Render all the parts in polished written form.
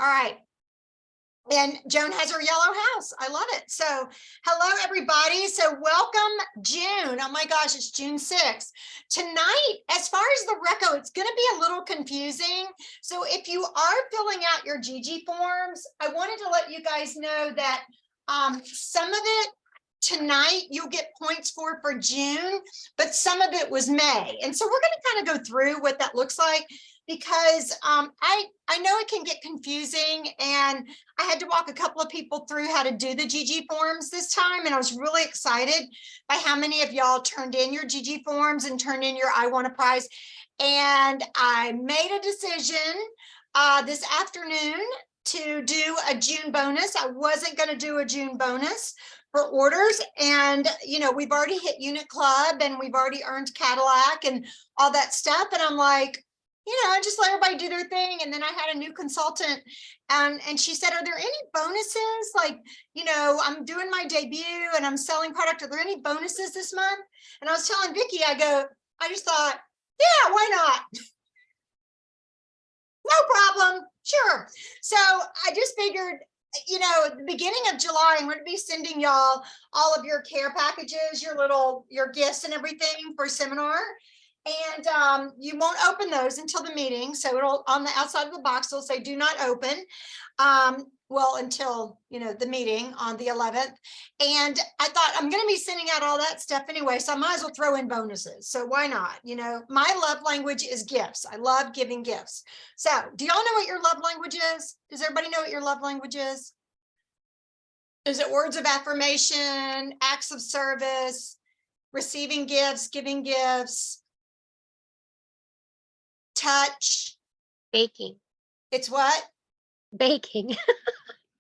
All right. And Joan has her yellow house. I love it. So hello, everybody. So welcome June. Oh my gosh, it's June 6th. Tonight, as far as the Reco, it's going to be a little confusing. So if you are filling out your GG forms, I wanted to let you guys know that some of it tonight you'll get points for June, but some of it was May. And so we're going to kind of go through what that looks like, because I know it can get confusing, and I had to walk a couple of people through how to do the GG forms this time, and I was really excited by how many of y'all turned in your GG forms and turned in your I Want a Prize. And I made a decision this afternoon to do a June bonus. I wasn't going to do a June bonus for orders, and you know, we've already hit Unit Club and we've already earned Cadillac and all that stuff, and I'm like, you know, just let everybody do their thing. And then I had a new consultant, and she said, are there any bonuses? Like, you know, I'm doing my debut and I'm selling product. Are there any bonuses this month? And I was telling Vicki, I just thought, yeah, why not? No problem. Sure. So I just figured, you know, at the beginning of July, I'm going to be sending y'all all of your care packages, your gifts and everything for seminar. And you won't open those until the meeting. So it'll, on the outside of the box, it'll say do not open. Well, until, you know, the meeting on the 11th. And I thought I'm going to be sending out all that stuff anyway, so I might as well throw in bonuses. So why not? You know, my love language is gifts. I love giving gifts. So do y'all know what your love language is? Does everybody know what your love language is? Is it words of affirmation, acts of service, receiving gifts, giving gifts, touch? Baking. It's what? Baking.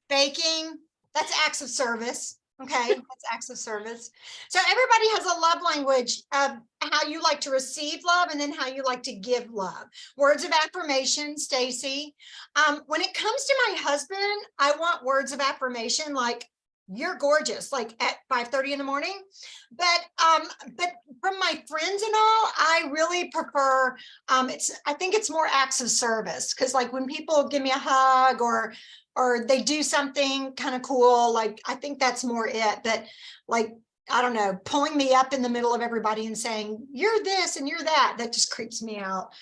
Baking. That's acts of service. Okay, that's acts of service. So everybody has a love language of how you like to receive love and then how you like to give love. Words of affirmation, Stacy. When it comes to my husband, I want words of affirmation like, you're gorgeous, like at 5:30 in the morning. But from my friends and all, I really prefer, I think it's more acts of service, because like when people give me a hug or they do something kind of cool, like I think that's more it. But like, I don't know, pulling me up in the middle of everybody and saying you're this and you're that, that just creeps me out.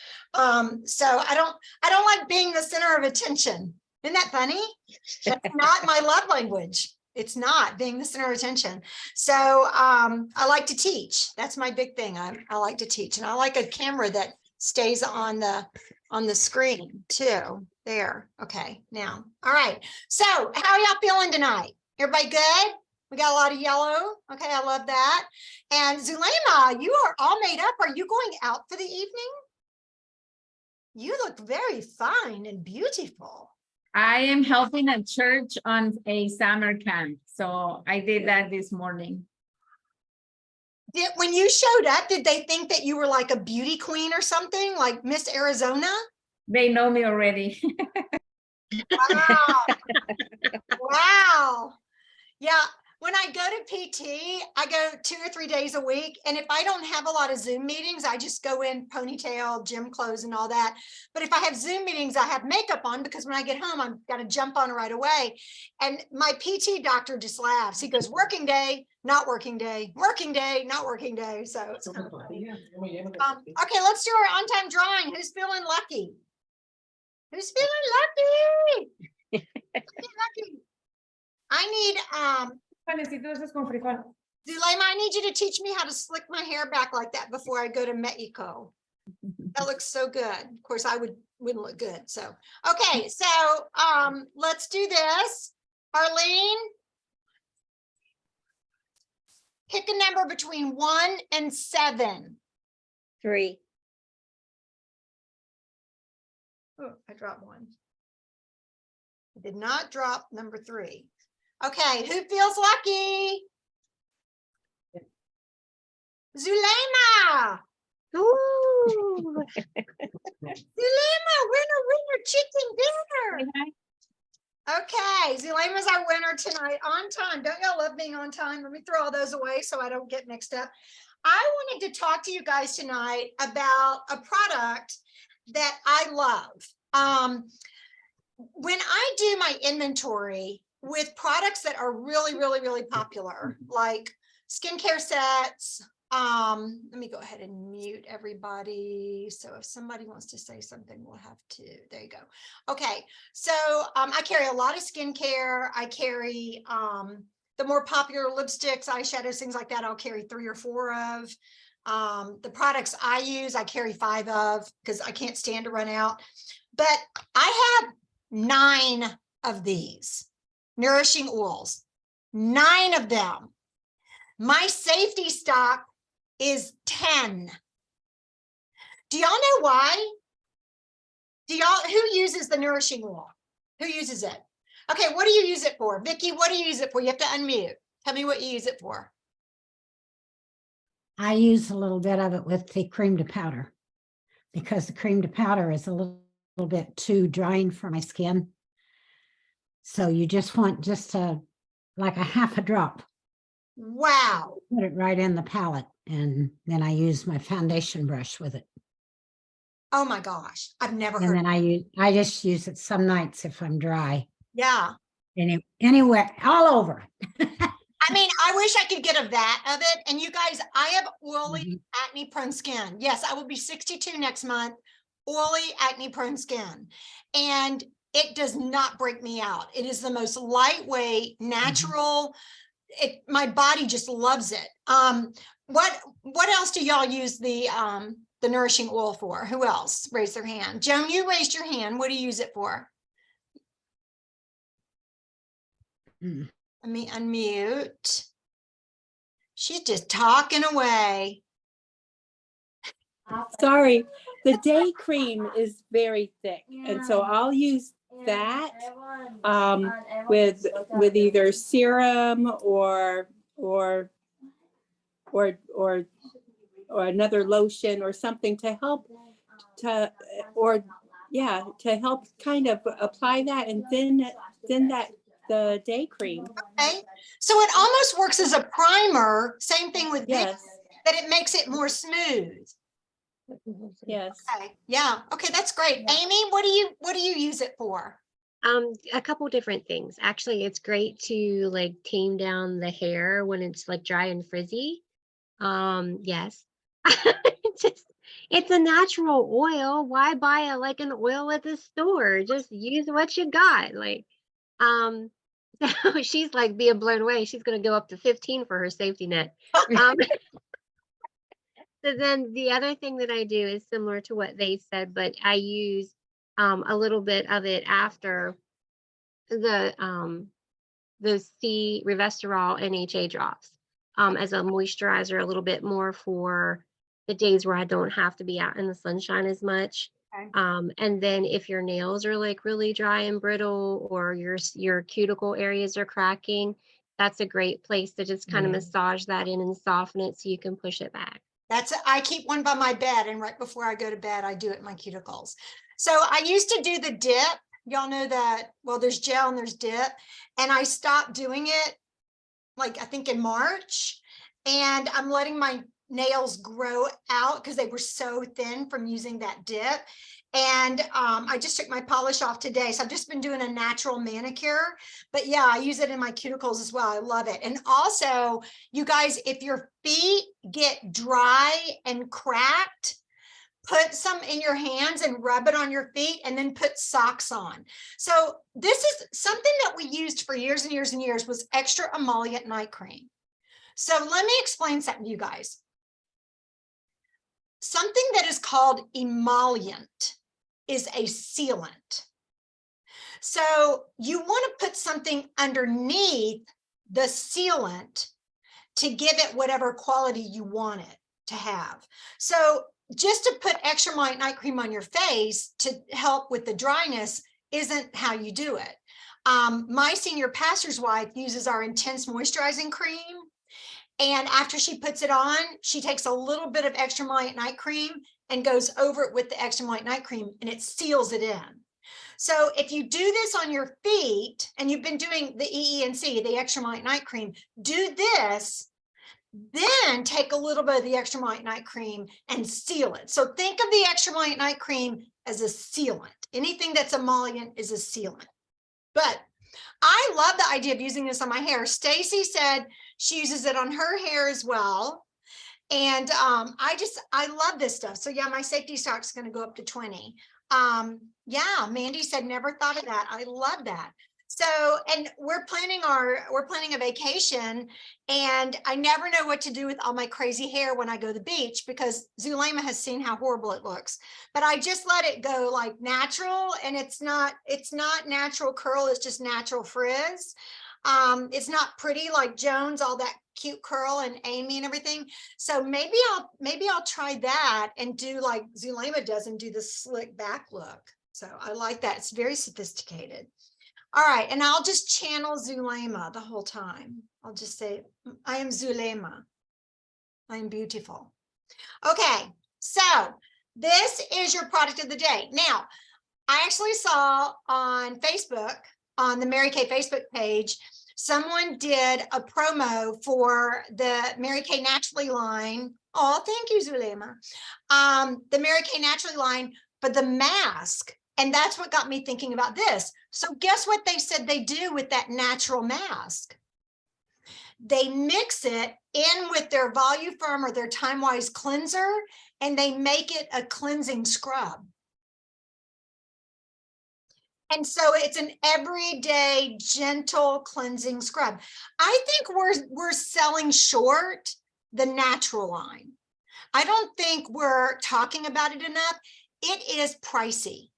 So I don't like being the center of attention. Isn't that funny? That's not my love language. It's not being the center of attention. So I like to teach. That's my big thing. I like to teach, and I like a camera that stays on the screen too. There. Okay. Now, all right. So how are y'all feeling tonight? Everybody good? We got a lot of yellow. Okay, I love that. And Zulema, you are all made up. Are you going out for the evening? You look very fine and beautiful. I am helping a church on a summer camp. So I did that this morning. When you showed up, did they think that you were like a beauty queen or something, like Miss Arizona? They know me already. Wow. Wow. Yeah. When I go to PT, I go 2 or 3 days a week. And if I don't have a lot of Zoom meetings, I just go in ponytail, gym clothes and all that. But if I have Zoom meetings, I have makeup on, because when I get home, I've got to jump on right away. And my PT doctor just laughs. He goes, working day, not working day, working day, not working day. So it's kind of funny. Okay, let's do our on-time drawing. Who's feeling lucky? Who's feeling lucky? Lucky. I need Zulema, I need you to teach me how to slick my hair back like that before I go to Mexico. That looks so good. Of course, I wouldn't look good. So, okay. So, let's do this. Arlene, pick a number between 1 and 7. 3. Oh, I dropped 1. I did not drop number 3. Okay, who feels lucky? Zulema. Ooh. Zulema, winner, chicken dinner. Okay, Zulema's our winner tonight, on time. Don't y'all love being on time? Let me throw all those away so I don't get mixed up. I wanted to talk to you guys tonight about a product that I love. when I do my inventory with products that are really, really, really popular, like skincare sets, let me go ahead and mute everybody. So if somebody wants to say something, we'll have to, there you go. Okay, so I carry a lot of skincare. I carry the more popular lipsticks, eyeshadows, things like that. I'll carry 3 or 4 of. The products I use, I carry 5 of because I can't stand to run out. But I have 9 of these nourishing oils, 9 of them. My safety stock is 10. Do y'all know why? Who uses the nourishing oil? Who uses it? Okay, what do you use it for? Vicky, what do you use it for? You have to unmute. Tell me what you use it for. I use a little bit of it with the cream to powder because the cream to powder is a little bit too drying for my skin. So you just want just like a half a drop. Wow. Put it right in the palette, and then I use my foundation brush with it. Oh my gosh, I've never And heard. then I just use it some nights if I'm dry. Yeah. Anywhere, all over. I mean, I wish I could get a vat of it. And you guys, I have oily, Mhm. acne prone skin. Yes, I will be 62 next month, oily, acne prone skin. And it does not break me out. It is the most lightweight, natural. My body just loves it. What else do y'all use the nourishing oil for? Who else raised their hand? Joan, you raised your hand. What do you use it for? Mm. Let me unmute. She's just talking away. Sorry, the day cream is very thick, and so I'll use that with either serum or another lotion or something to help to help kind of apply that, and then the day cream. Okay, so it almost works as a primer. Same thing with this, Yes, that it makes it more smooth. yes. Okay, yeah. Okay, that's great. Amy, what do you use it for? A couple different things. Actually, it's great to like tame down the hair when it's like dry and frizzy. Yes. It's a natural oil. Why buy an oil at the store? Just use what you got. Um, so she's like being blown away. She's gonna go up to 15 for her safety net. Um, so then the other thing that I do is similar to what they said, but I use a little bit of it after the C Resveratrol NHA drops as a moisturizer, a little bit more for the days where I don't have to be out in the sunshine as much. Okay. And then if your nails are like really dry and brittle, or your cuticle areas are cracking, that's a great place to just kind of massage that in and soften it so you can push it back. I keep one by my bed, and right before I go to bed, I do it in my cuticles. So I used to do the dip. Y'all know that, well, there's gel and there's dip, and I stopped doing it like I think in March, and I'm letting my nails grow out because they were so thin from using that dip. And I just took my polish off today. So I've just been doing a natural manicure, but yeah, I use it in my cuticles as well. I love it. And also, you guys, if your feet get dry and cracked, put some in your hands and rub it on your feet, and then put socks on. So this is something that we used for years and years and years, was extra emollient night cream. So let me explain something to you guys. Something that is called emollient is a sealant. So you want to put something underneath the sealant to give it whatever quality you want it to have. So just to put extra emollient night cream on your face to help with the dryness isn't how you do it. My senior pastor's wife uses our intense moisturizing cream, and after she puts it on, she takes a little bit of extra emollient night cream and goes over it with the extra emollient night cream, and it seals it in. So if you do this on your feet, and you've been doing the EENC, the extra emollient night cream, do this, then take a little bit of the extra emollient night cream and seal it. So think of the extra emollient night cream as a sealant. Anything that's emollient is a sealant. But I love the idea of using this on my hair. Stacy said she uses it on her hair as well. And I love this stuff. So yeah, my safety stock is going to go up to 20. Yeah, Mandy said never thought of that. I love that. So, and we're planning a vacation, and I never know what to do with all my crazy hair when I go to the beach, because Zulema has seen how horrible it looks. But I just let it go like natural, and it's not natural curl, it's just natural frizz. It's not pretty like Jones, all that cute curl, and Amy and everything. So maybe I'll try that and do like Zulema does and do the slick back look. So I like that. It's very sophisticated. All right, and I'll just channel Zulema the whole time. I'll just say, I am Zulema. I am beautiful. Okay, so this is your product of the day. Now, I actually saw on Facebook, on the Mary Kay Facebook page, someone did a promo for the Mary Kay Naturally line. Oh, thank you, Zulema. The Mary Kay Naturally line for the mask. And that's what got me thinking about this. So guess what they said they do with that natural mask? They mix it in with their Voluform or their Time Wise cleanser, and they make it a cleansing scrub. And so it's an everyday gentle cleansing scrub. I think we're selling short the natural line. I don't think we're talking about it enough. It is pricey.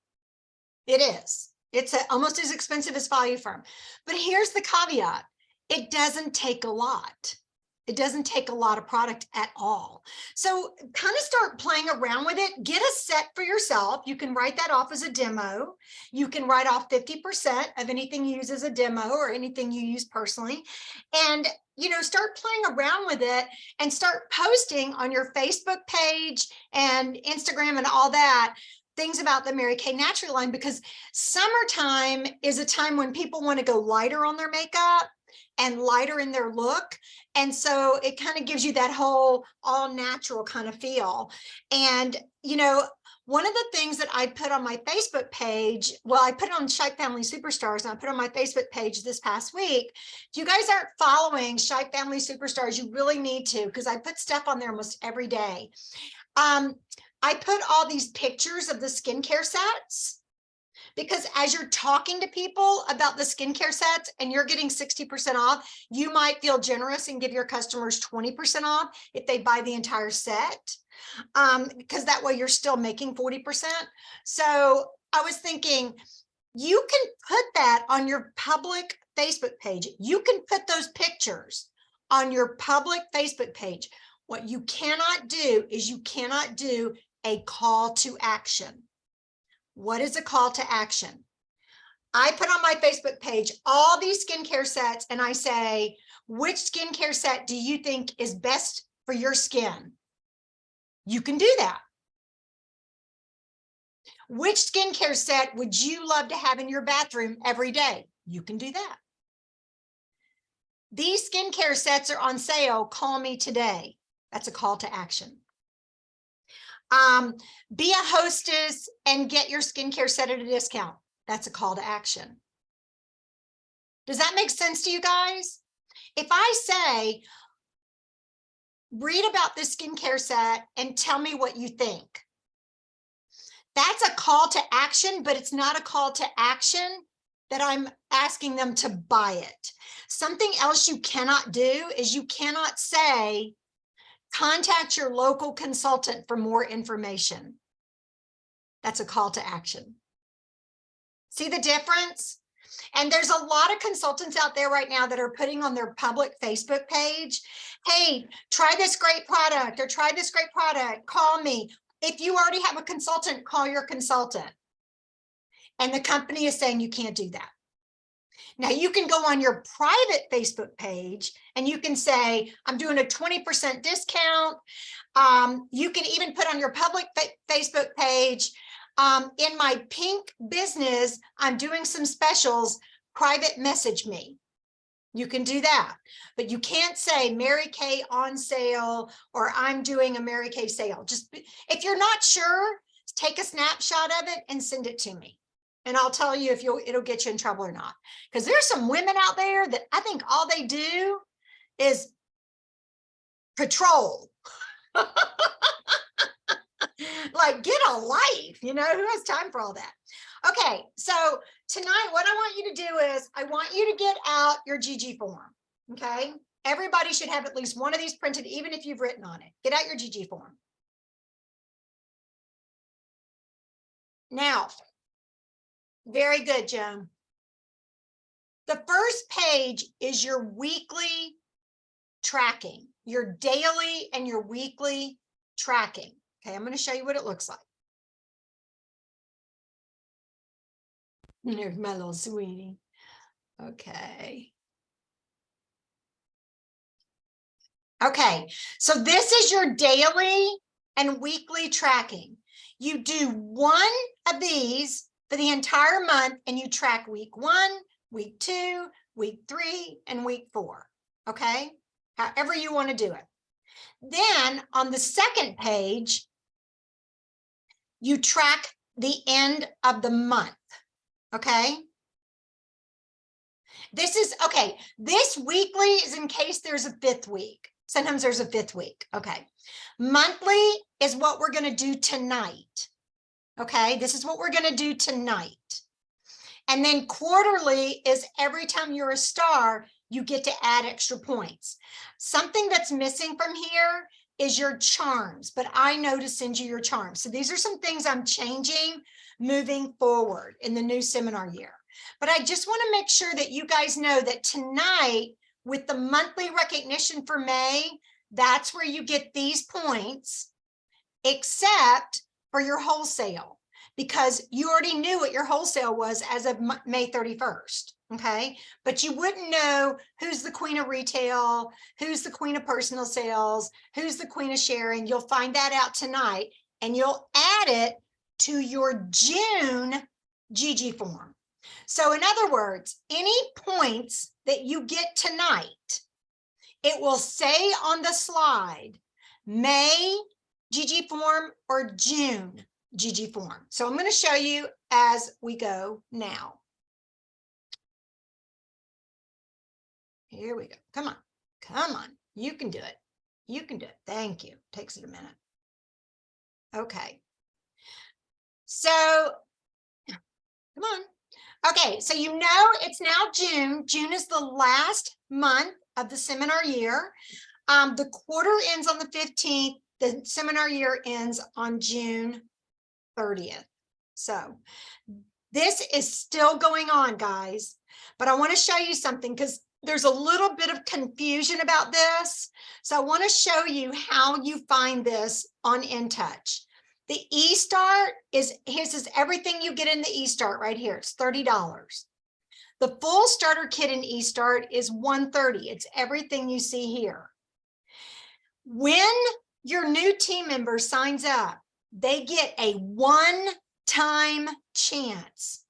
It is. It's almost as expensive as Voluform. But here's the caveat. It doesn't take a lot. It doesn't take a lot of product at all. So kind of start playing around with it. Get a set for yourself. You can write that off as a demo. You can write off 50% of anything you use as a demo or anything you use personally. And, you know, start playing around with it and start posting on your Facebook page and Instagram and all that things about the Mary Kay Naturally line, because summertime is a time when people want to go lighter on their makeup and lighter in their look. And so it kind of gives you that whole all natural kind of feel. And, you know, one of the things that I put on my Facebook page, well, I put it on Shipe Family Superstars, and I put it on my Facebook page this past week. If you guys aren't following Shipe Family Superstars, you really need to, because I put stuff on there almost every day. I put all these pictures of the skincare sets, because as you're talking to people about the skincare sets and you're getting 60% off, you might feel generous and give your customers 20% off if they buy the entire set, because that way you're still making 40%. So I was thinking, you can put that on your public Facebook page. You can put those pictures on your public Facebook page. What you cannot do is you cannot do a call to action. What is a call to action? I put on my Facebook page all these skincare sets, and I say, which skincare set do you think is best for your skin? You can do that. Which skincare set would you love to have in your bathroom every day? You can do that. These skincare sets are on sale. Call me today. That's a call to action. Be a hostess and get your skincare set at a discount. That's a call to action. Does that make sense to you guys? If I say, read about this skincare set and tell me what you think, that's a call to action, but it's not a call to action that I'm asking them to buy it. Something else you cannot do is you cannot say, contact your local consultant for more information. That's a call to action. See the difference? And there's a lot of consultants out there right now that are putting on their public Facebook page, hey, try this great product or try this great product, call me. If you already have a consultant, call your consultant. And the company is saying you can't do that. Now you can go on your private Facebook page and you can say, I'm doing a 20% discount. You can even put on your public Facebook page, in my pink business, I'm doing some specials, private message me. You can do that, but you can't say Mary Kay on sale or I'm doing a Mary Kay sale. Just if you're not sure, take a snapshot of it and send it to me. And I'll tell you if it'll get you in trouble or not. Because there's some women out there that I think all they do is patrol. Like, get a life, who has time for all that? Okay, so tonight, what I want you to do is I want you to get out your GG form, okay? Everybody should have at least one of these printed, even if you've written on it. Get out your GG form. Now, very good, Joan. The first page is your weekly tracking, your daily and your weekly tracking. Okay, I'm going to show you what it looks like. There's my little sweetie. Okay. Okay, so this is your daily and weekly tracking. You do one of these for the entire month and you track week 1, week 2, week 3, and week 4. Okay, however you want to do it. Then on the second page, you track the end of the month. Okay. This is okay. This weekly is in case there's a 5th week. Sometimes there's a 5th week. Okay. Monthly is what we're going to do tonight. Okay. This is what we're going to do tonight. And then quarterly is every time you're a star, you get to add extra points. Something that's missing from here is your charms, but I know to send you your charms. So these are some things I'm changing moving forward in the new seminar year. But I just want to make sure that you guys know that tonight with the monthly recognition for May, that's where you get these points, except for your wholesale, because you already knew what your wholesale was as of May 31st. Okay, but you wouldn't know who's the queen of retail, who's the queen of personal sales, who's the queen of sharing. You'll find that out tonight and you'll add it to your June GG form. So in other words, any points that you get tonight, it will say on the slide, May GG form or June GG form. So I'm going to show you as we go now. Here we go. Come on. Come on. You can do it. You can do it. Thank you. Takes it a minute. Okay. So, come on. Okay. So, it's now June. June is the last month of the seminar year. The quarter ends on the 15th. The seminar year ends on June 30th. So, this is still going on, guys. But I want to show you something because there's a little bit of confusion about this. So I want to show you how you find this on InTouch. The eStart is everything you get in the eStart right here. It's $30. The full starter kit in eStart is $130. It's everything you see here. When your new team member signs up, they get a one-time chance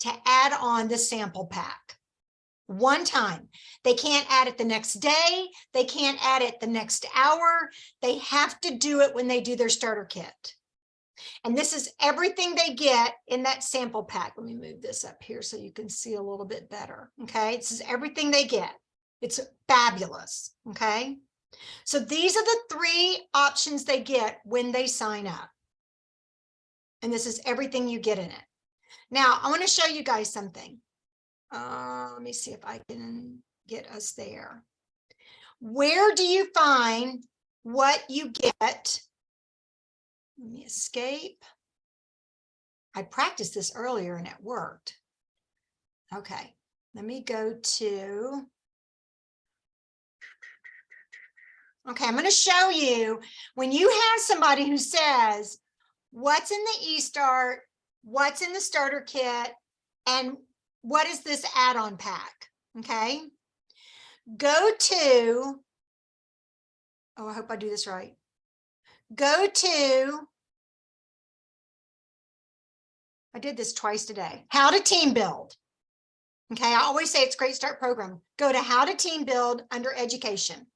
to add on the sample pack. One time. They can't add it the next day. They can't add it the next hour. They have to do it when they do their starter kit. And this is everything they get in that sample pack. Let me move this up here so you can see a little bit better. Okay, this is everything they get. It's fabulous. Okay, so these are the 3 options they get when they sign up. And this is everything you get in it. Now, I want to show you guys something. Let me see if I can get us there. Where do you find what you get? Let me escape. I practiced this earlier and it worked. Okay, let me go to. Okay, I'm going to show you when you have somebody who says, what's in the eStart, what's in the starter kit, and what is this add-on pack? Okay. Go to, I hope I do this right. Go to, I did this twice today, How to Team Build. Okay. I always say it's Great Start Program. Go to How to Team Build under Education.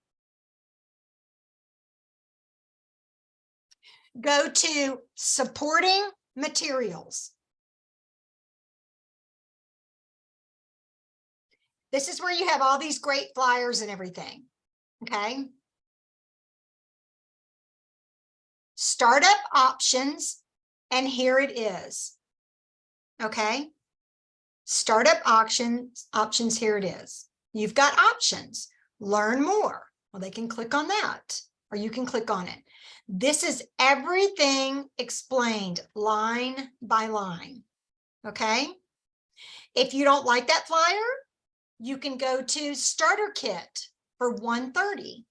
Go to Supporting Materials. This is where you have all these great flyers and everything. Okay. Startup options, and here it is. Okay. Startup options, here it is. You've got options. Learn more. Well, they can click on that, or you can click on it. This is everything explained line by line. Okay. If you don't like that flyer, you can go to starter kit for $130.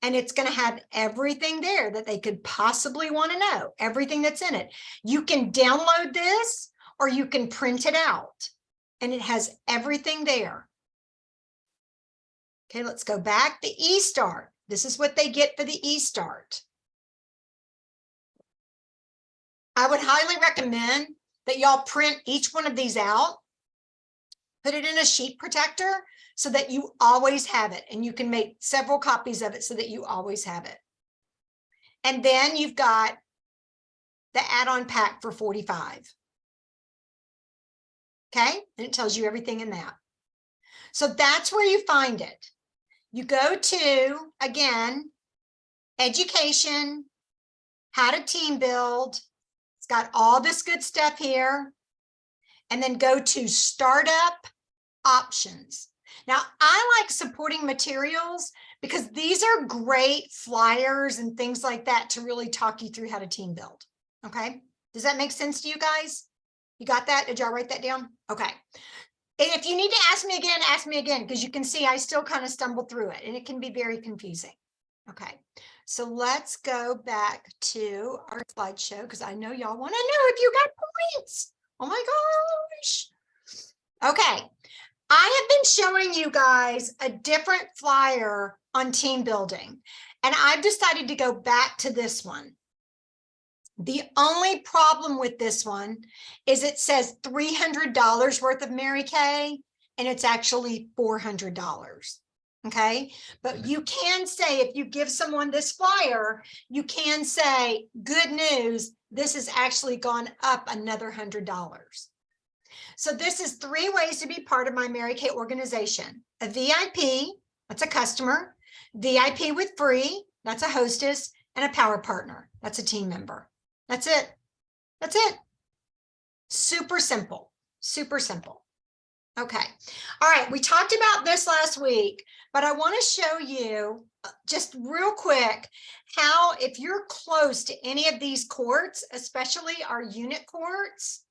And it's going to have everything there that they could possibly want to know, everything that's in it. You can download this or you can print it out, and it has everything there. Okay, let's go back. The eStart. This is what they get for the eStart. I would highly recommend that y'all print each one of these out, put it in a sheet protector so that you always have it, and you can make several copies of it so that you always have it. And then you've got the add-on pack for $45. Okay, and it tells you everything in that. So that's where you find it. You go to, again, education, how to team build. It's got all this good stuff here. And then go to startup options. Now, I like supporting materials because these are great flyers and things like that to really talk you through how to team build. Okay, does that make sense to you guys? You got that? Did y'all write that down? Okay. And if you need to ask me again, because you can see I still kind of stumble through it and it can be very confusing. Okay, so let's go back to our slideshow because I know y'all want to know if you got points. Oh my gosh. Okay, I have been showing you guys a different flyer on team building, and I've decided to go back to this one. The only problem with this one is it says $300 worth of Mary Kay, and it's actually $400. Okay, but you can say, if you give someone this flyer, you can say, good news, this has actually gone up another $100. So this is 3 ways to be part of my Mary Kay organization. A VIP, that's a customer. VIP with free, that's a hostess. And a power partner, that's a team member. That's it. That's it. Super simple. Super simple. Okay. All right. We talked about this last week, but I want to show you just real quick how, if you're close to any of these courts, especially our unit courts,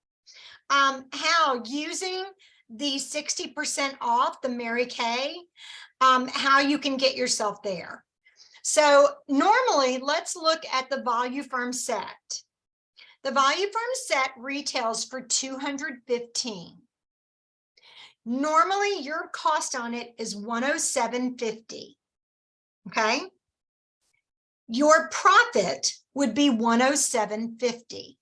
how using the 60% off the Mary Kay, how you can get yourself there. So normally, let's look at the Voluform set. The Voluform set retails for $215. Normally, your cost on it is $107.50. Okay. Your profit would be $107.50.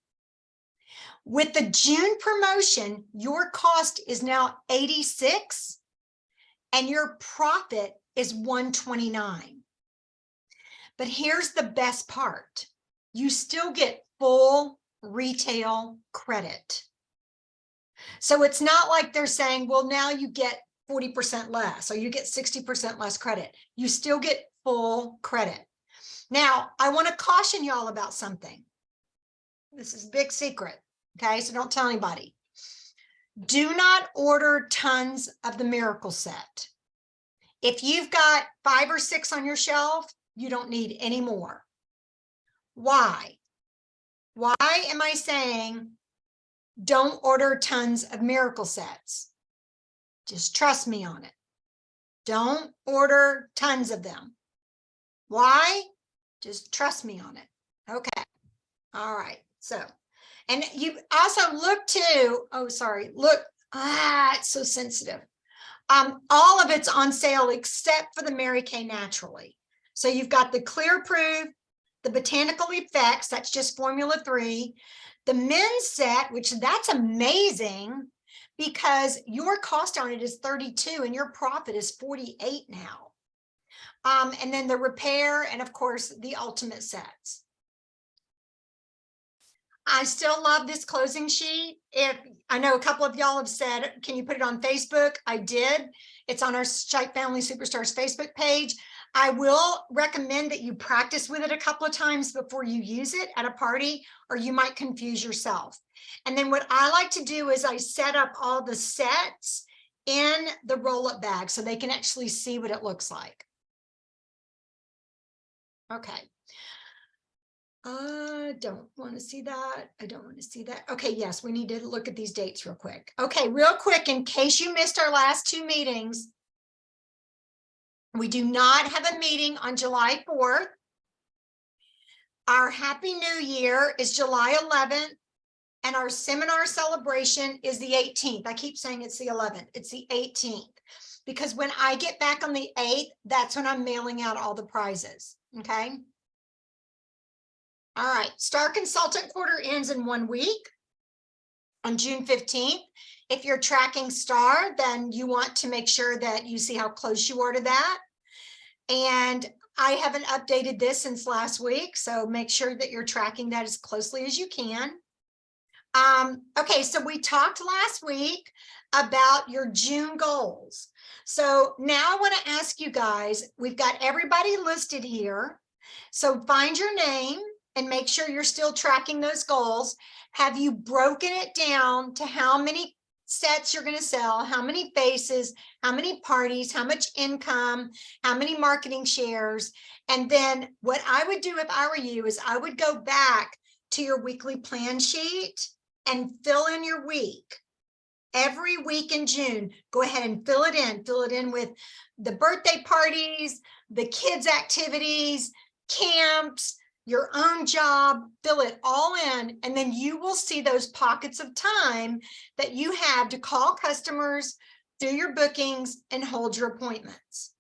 With the June promotion, your cost is now $86 and your profit is $129. But here's the best part. You still get full retail credit. So it's not like they're saying, well, now you get 40% less or you get 60% less credit. You still get full credit. Now, I want to caution y'all about something. This is a big secret, okay? So don't tell anybody. Do not order tons of the Miracle Set. If you've got 5 or 6 on your shelf, you don't need any more. Why? Why am I saying don't order tons of Miracle Sets? Just trust me on it. Don't order tons of them. Why? Just trust me on it. Okay. All right. So, and you also look too, oh, sorry, look, it's so sensitive. All of it's on sale except for the Mary Kay Naturally. So you've got the Clear Proof, the Botanical Effects, that's just Formula 3, the men's set, which that's amazing because your cost on it is $32 and your profit is $48 now. And then the repair and of course the ultimate sets. I still love this closing sheet. If I know a couple of y'all have said, can you put it on Facebook? I did. It's on our Shite Family Superstars Facebook page. I will recommend that you practice with it a couple of times before you use it at a party, or you might confuse yourself. And then what I like to do is I set up all the sets in the roll-up bag so they can actually see what it looks like. Okay. I don't want to see that. I don't want to see that. Okay, yes, we need to look at these dates real quick. Okay, real quick, in case you missed our last two meetings, we do not have a meeting on July 4th. Our Happy New Year is July 11th, and our seminar celebration is the 18th. I keep saying it's the 11th. It's the 18th, because when I get back on the 8th, that's when I'm mailing out all the prizes, okay? All right, Star Consultant quarter ends in 1 week on June 15th. If you're tracking Star, then you want to make sure that you see how close you are to that. And I haven't updated this since last week, so make sure that you're tracking that as closely as you can. Okay, so we talked last week about your June goals. So now I want to ask you guys, we've got everybody listed here. So find your name and make sure you're still tracking those goals. Have you broken it down to how many sets you're going to sell, how many faces, how many parties, how much income, how many marketing shares? And then what I would do if I were you is I would go back to your weekly plan sheet and fill in your week. Every week in June, go ahead and fill it in with the birthday parties, the kids' activities, camps, your own job, fill it all in, and then you will see those pockets of time that you have to call customers, do your bookings, and hold your appointments.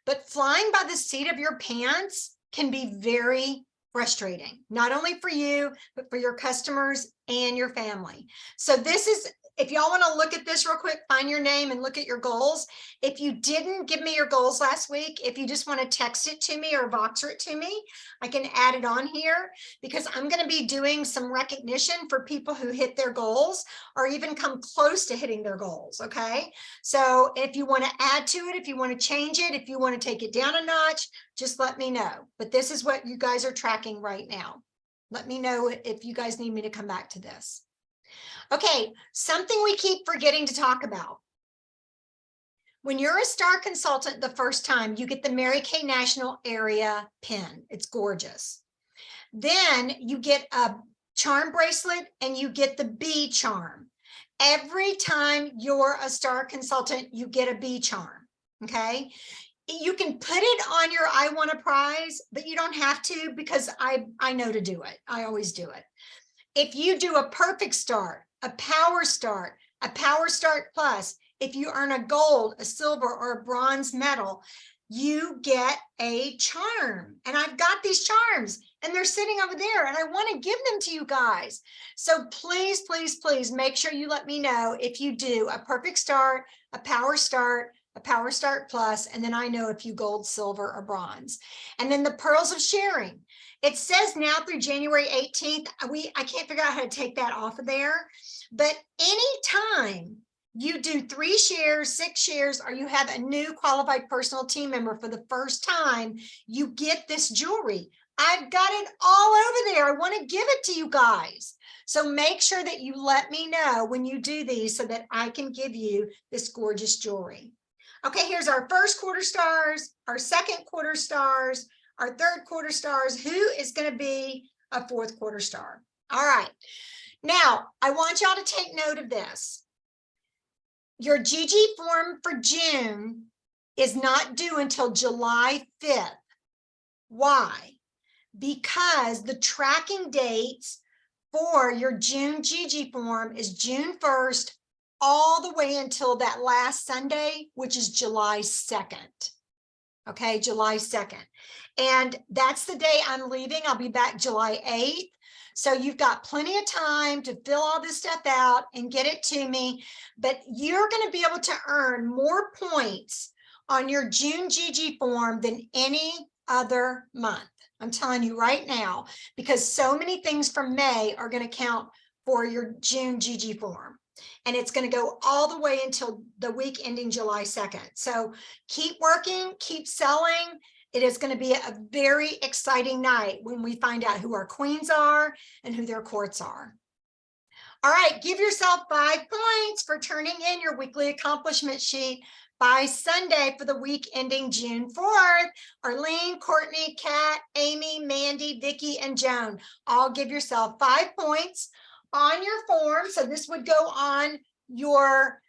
But flying by the seat of your pants can be very frustrating, not only for you, but for your customers and your family. So this is, if y'all want to look at this real quick, find your name and look at your goals. If you didn't give me your goals last week, if you just want to text it to me or Voxer it to me, I can add it on here, because I'm going to be doing some recognition for people who hit their goals or even come close to hitting their goals. Okay. So if you want to add to it, if you want to change it, if you want to take it down a notch, just let me know. But this is what you guys are tracking right now. Let me know if you guys need me to come back to this. Okay, something we keep forgetting to talk about. When you're a Star Consultant the first time, you get the Mary Kay National Area pin. It's gorgeous. Then you get a charm bracelet and you get the bee charm. Every time you're a Star Consultant, you get a bee charm, okay? You can put it on your I Want a Prize, but you don't have to, because I know to do it. I always do it. If you do a perfect start, a power start plus, if you earn a gold, a silver, or a bronze medal, you get a charm. And I've got these charms and they're sitting over there and I want to give them to you guys. So please, please, please make sure you let me know if you do a perfect start, a power start plus, and then I know if you gold, silver, or bronze. And then the pearls of sharing. It says now through January 18th, I can't figure out how to take that off of there, but anytime you do 3 shares, 6 shares, or you have a new qualified personal team member for the first time, you get this jewelry. I've got it all over there. I want to give it to you guys. So make sure that you let me know when you do these so that I can give you this gorgeous jewelry. Okay, here's our first quarter stars, our second quarter stars, our third quarter stars. Who is going to be a fourth quarter star? All right. Now, I want y'all to take note of this. Your GG form for June is not due until July 5th. Why? Because the tracking dates for your June GG form is June 1st all the way until that last Sunday, which is July 2nd. Okay, July 2nd. And that's the day I'm leaving. I'll be back July 8th. So you've got plenty of time to fill all this stuff out and get it to me. But you're going to be able to earn more points on your June GG form than any other month. I'm telling you right now, because so many things from May are going to count for your June GG form. And it's going to go all the way until the week ending July 2nd. So keep working, keep selling. It is going to be a very exciting night when we find out who our queens are and who their courts are. All right, give yourself 5 points for turning in your weekly accomplishment sheet by Sunday for the week ending June 4th. Arlene, Courtney, Kat, Amy, Mandy, Vicky, and Joan. All give yourself 5 points on your form. So this would go on your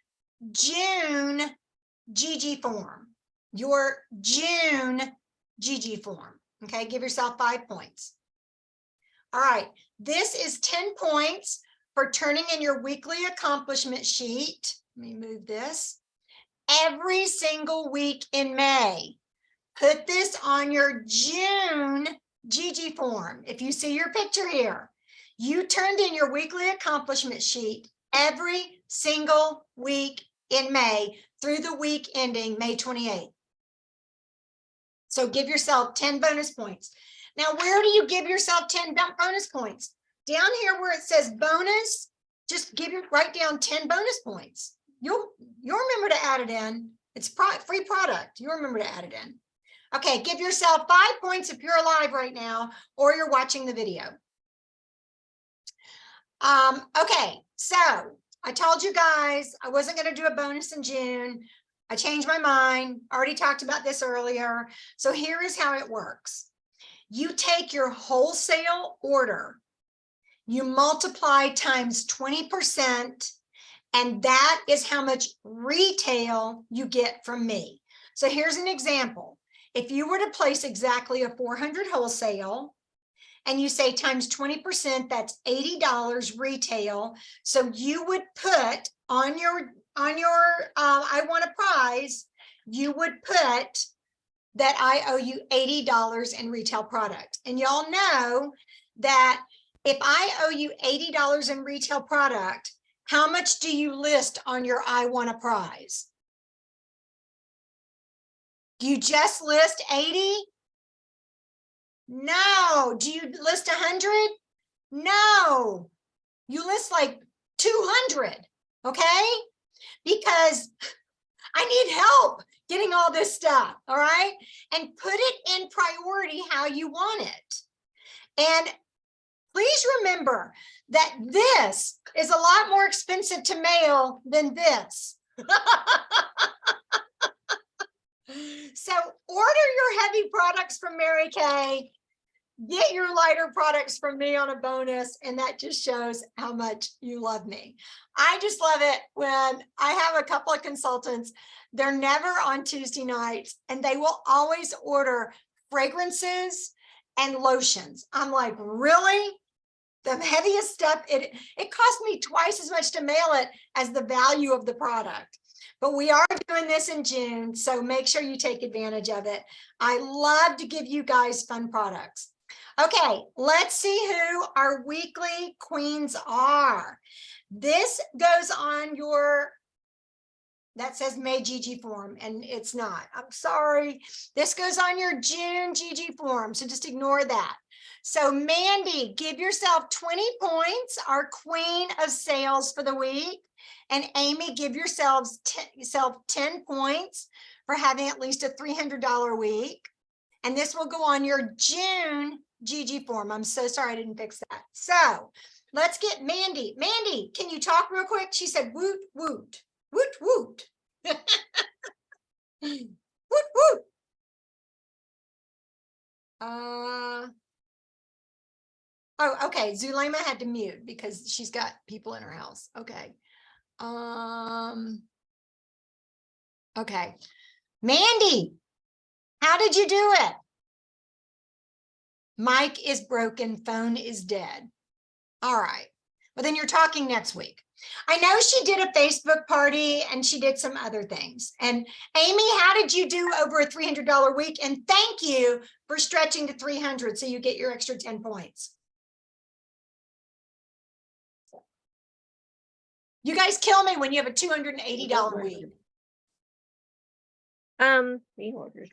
June GG form. Your June GG form. Okay, give yourself 5 points. All right, this is 10 points for turning in your weekly accomplishment sheet. Let me move this. Every single week in May. Put this on your June GG form. If you see your picture here, you turned in your weekly accomplishment sheet every single week in May through the week ending May 28th. So give yourself 10 bonus points. Now, where do you give yourself 10 bonus points? Down here where it says bonus, just write down 10 bonus points. You'll remember to add it in. It's free product. You'll remember to add it in. Okay, give yourself 5 points if you're alive right now or you're watching the video. Okay, so I told you guys I wasn't going to do a bonus in June. I changed my mind. Already talked about this earlier. So here is how it works. You take your wholesale order, you multiply times 20%, and that is how much retail you get from me. So here's an example. If you were to place exactly a 400 wholesale, and you say times 20%, that's $80 retail. So you would put on your I want a prize, you would put that I owe you $80 in retail product. And y'all know that if I owe you $80 in retail product, how much do you list on your I want a prize? Do you just list 80? No. Do you list 100? No. You list like 200, okay? Because I need help getting all this stuff, all right? And put it in priority how you want it. And please remember that this is a lot more expensive to mail than this. So order your heavy products from Mary Kay, get your lighter products from me on a bonus, and that just shows how much you love me. I just love it when I have a couple of consultants, they're never on Tuesday nights, and they will always order fragrances and lotions. I'm like, really? The heaviest stuff, it cost me twice as much to mail it as the value of the product. But we are doing this in June, so make sure you take advantage of it. I love to give you guys fun products. Okay, let's see who our weekly queens are. This goes on your, that says May GG form, and it's not. I'm sorry. This goes on your June GG form, so just ignore that. So Mandy, give yourself 20 points, our queen of sales for the week. And Amy, give yourself 10 points for having at least a $300 week. And this will go on your June GG form. I'm so sorry I didn't fix that. So let's get Mandy. Mandy, can you talk real quick? She said, woot, woot, woot, woot. Woot, woot. Oh, okay. Zulema had to mute because she's got people in her house. Okay. Okay. Mandy, how did you do it? Mic is broken, phone is dead. All right. Well, then you're talking next week. I know she did a Facebook party and she did some other things. And Amy, how did you do over a $300 week? And thank you for stretching to 300 so you get your extra 10 points. You guys kill me when you have a $280 week. Reorders.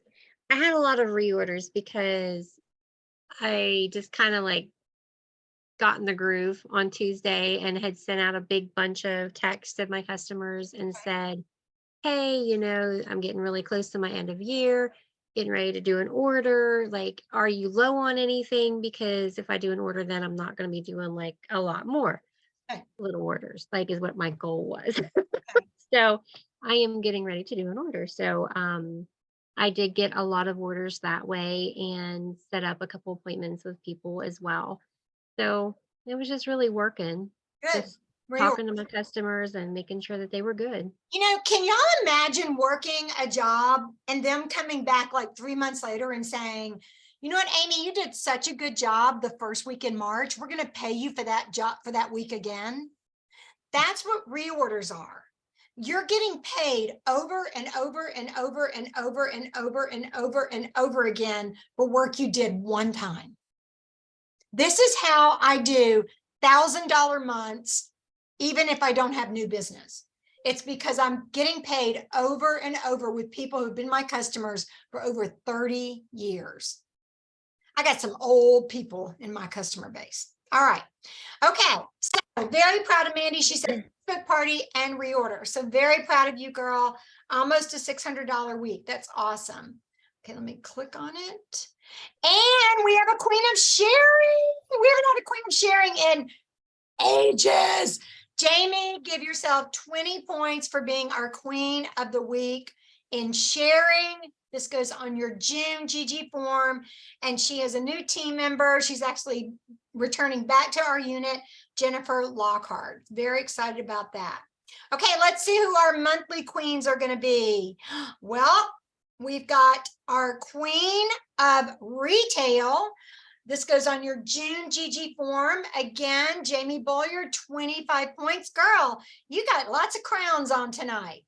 I had a lot of reorders because I just kind of like got in the groove on Tuesday and had sent out a big bunch of texts to my customers and said, hey, you know, I'm getting really close to my end of year, getting ready to do an order. Like, are you low on anything? Because if I do an order, then I'm not going to be doing like a lot more Okay. little orders, like is what my goal was. Okay. So I am getting ready to do an order. So I did get a lot of orders that way and set up a couple appointments with people as well. So it was just really working, Good. just Reorder. talking to my customers and making sure that they were good. You know, can y'all imagine working a job and them coming back like 3 months later and saying, you know what, Amy, you did such a good job the first week in March. We're going to pay you for that job for that week again. That's what reorders are. You're getting paid over and over and over and over and over and over and over again for work you did one time. This is how I do $1,000 months, even if I don't have new business. It's because I'm getting paid over and over with people who've been my customers for over 30 years. I got some old people in my customer base. All right. Okay. So very proud of Mandy. She said Facebook party and reorder. So very proud of you, girl. Almost a $600 week. That's awesome. Okay, let me click on it. And we have a queen of sharing. We haven't had a queen of sharing in ages. Jamie, give yourself 20 points for being our queen of the week in sharing. This goes on your June GG form, and she is a new team member. She's actually returning back to our unit, Jennifer Lockhart. Very excited about that. Okay, let's see who our monthly queens are going to be. Well, we've got our queen of retail. This goes on your June GG form. Again, Jamie Boyer, 25 points. Girl, you got lots of crowns on tonight.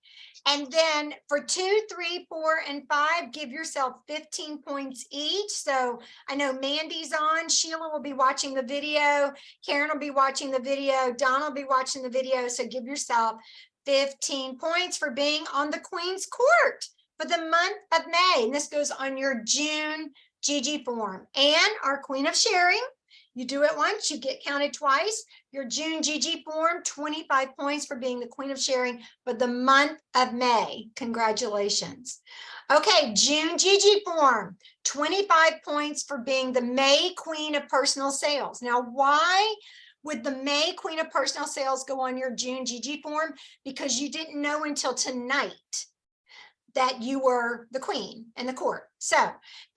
And then for 2, 3, 4, and 5, give yourself 15 points each. So I know Mandy's on. Sheila will be watching the video. Karen will be watching the video. Donna will be watching the video. So give yourself 15 points for being on the Queen's Court for the month of May. And this goes on your June GG form. And our Queen of Sharing, you do it once, you get counted twice. Your June GG form, 25 points for being the Queen of Sharing for the month of May. Congratulations. Okay, June GG form, 25 points for being the May Queen of Personal Sales. Now, why would the May Queen of Personal Sales go on your June GG form? Because you didn't know until tonight that you were the queen in the court. So,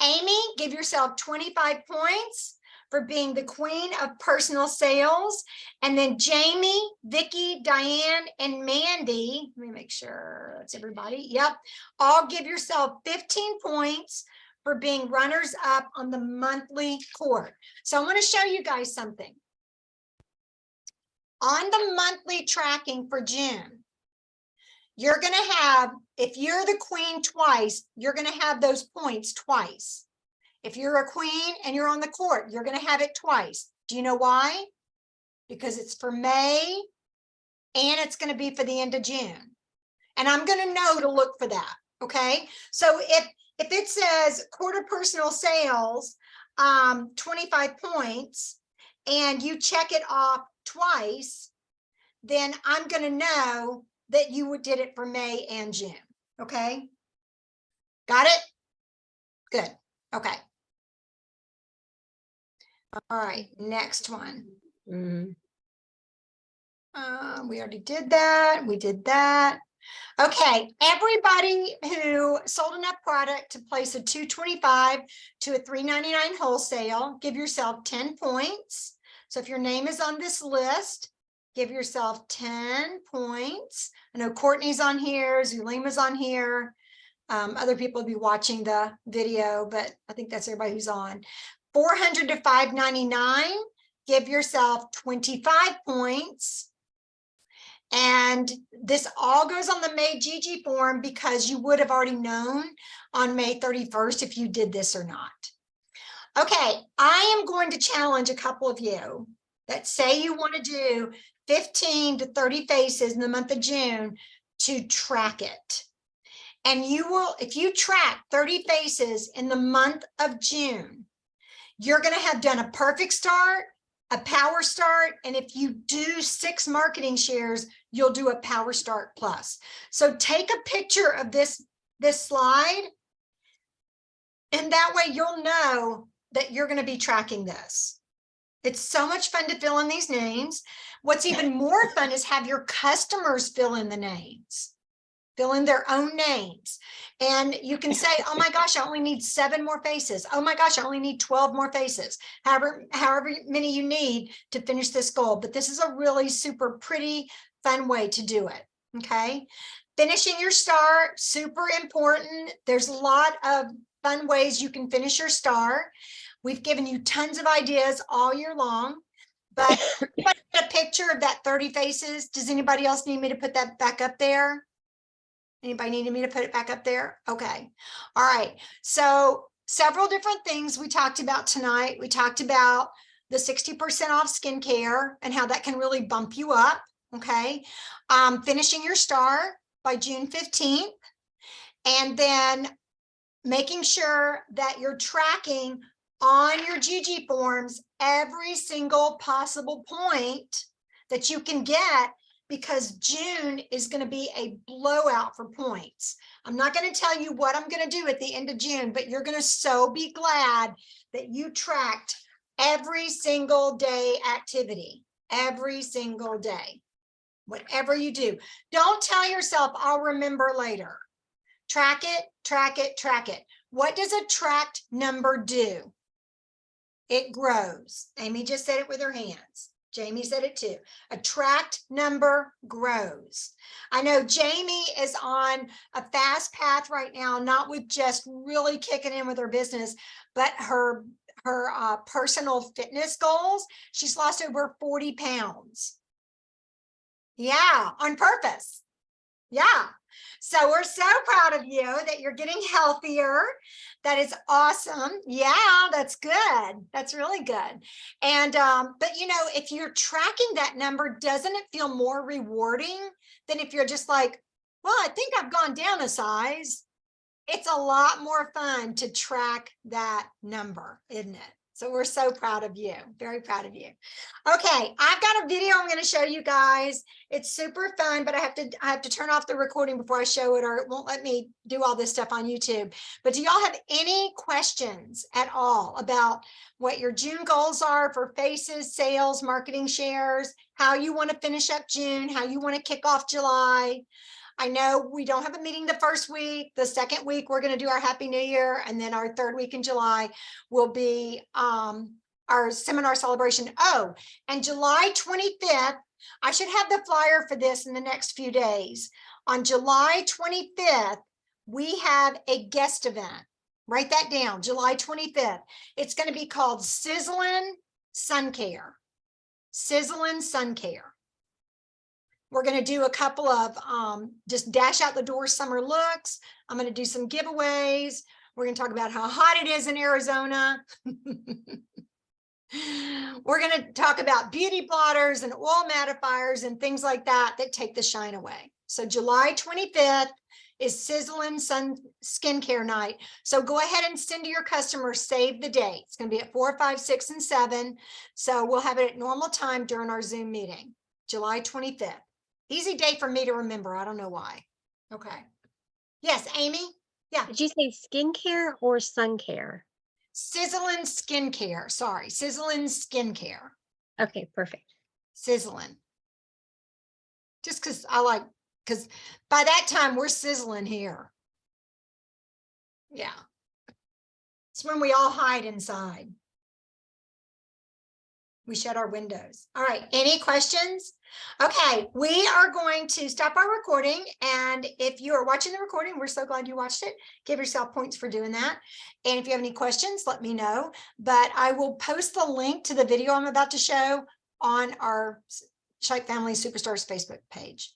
Amy, give yourself 25 points for being the Queen of Personal Sales. And then Jamie, Vicky, Diane, and Mandy, let me make sure that's everybody. Yep. All give yourself 15 points for being runners up on the monthly court. So I'm going to show you guys something. On the monthly tracking for June, you're going to have, if you're the queen twice, you're going to have those points twice. If you're a queen and you're on the court, you're going to have it twice. Do you know why? Because it's for May and it's going to be for the end of June. And I'm going to know to look for that. Okay. So if it says quarter personal sales, 25 points, and you check it off twice, then I'm going to know that you did it for May and June. Okay. Got it? Good. Okay. All right, next one. Mhm. We already did that. We did that. Okay, everybody who sold enough product to place a 225 to a 399 wholesale, give yourself 10 points. So if your name is on this list, give yourself 10 points. I know Courtney's on here, Zulima's on here. Other people will be watching the video, but I think that's everybody who's on. 400 to 599, give yourself 25 points. And this all goes on the May GG form because you would have already known on May 31st if you did this or not. Okay, I am going to challenge a couple of you that say you want to do 15 to 30 faces in the month of June to track it. And you will, if you track 30 faces in the month of June, you're going to have done a perfect start, a power start. And if you do 6 marketing shares, you'll do a power start plus. So take a picture of this slide. And that way you'll know that you're going to be tracking this. It's so much fun to fill in these names. What's even more fun is have your customers fill in the names. Fill in their own names. And you can say, oh my gosh, I only need 7 more faces. Oh my gosh, I only need 12 more faces. However many you need to finish this goal. But this is a really super pretty, fun way to do it. Okay. Finishing your star, super important. There's a lot of fun ways you can finish your star. We've given you tons of ideas all year long. But a picture of that 30 faces. Does anybody else need me to put that back up there? Anybody needed me to put it back up there? Okay. All right. So several different things we talked about tonight. We talked about the 60% off skincare and how that can really bump you up. Okay. Finishing your star by June 15th. And then making sure that you're tracking on your GG forms every single possible point that you can get, because June is going to be a blowout for points. I'm not going to tell you what I'm going to do at the end of June, but you're going to so be glad that you tracked every single day activity, every single day, whatever you do. Don't tell yourself, I'll remember later. Track it, track it, track it. What does a tracked number do? It grows. Amy just said it with her hands. Jamie said it too. A tracked number grows. I know Jamie is on a fast path right now, not with just really kicking in with her business, but her personal fitness goals. She's lost over 40 pounds. Yeah, on purpose. Yeah. So we're so proud of you that you're getting healthier. That is awesome. Yeah, that's good. That's really good. And, but you know, if you're tracking that number, doesn't it feel more rewarding than if you're just like, well, I think I've gone down a size? It's a lot more fun to track that number, isn't it? So we're so proud of you. Very proud of you. Okay, I've got a video I'm going to show you guys. It's super fun, but I have to turn off the recording before I show it, or it won't let me do all this stuff on YouTube. But do y'all have any questions at all about what your June goals are for faces, sales, marketing shares, how you want to finish up June, how you want to kick off July? I know we don't have a meeting the first week. The second week, we're going to do our Happy New Year. And then our third week in July will be our seminar celebration. Oh, and July 25th, I should have the flyer for this in the next few days. On July 25th, we have a guest event. Write that down, July 25th. It's going to be called Sizzling Sun Care. Sizzling Sun Care. We're going to do a couple of just dash out the door summer looks. I'm going to do some giveaways. We're going to talk about how hot it is in Arizona. We're going to talk about beauty blotters and oil mattifiers and things like that that take the shine away. So July 25th is Sizzling Sun Skincare Night. So go ahead and send to your customers, save the date. It's going to be at 4, 5, 6, and 7. So we'll have it at normal time during our Zoom meeting, July 25th. Easy day for me to remember. I don't know why. Okay. Yes, Amy? Yeah. Did you say skincare or sun care? Sizzling Skincare. Sorry, Sizzling Skincare. Okay, perfect. Sizzling. Just because I like, because by that time we're sizzling here. Yeah. It's when we all hide inside. We shut our windows. All right. Any questions? Okay. We are going to stop our recording. And if you are watching the recording, we're so glad you watched it. Give yourself points for doing that. And if you have any questions, let me know. But I will post the link to the video I'm about to show on our Shike Family Superstars Facebook page.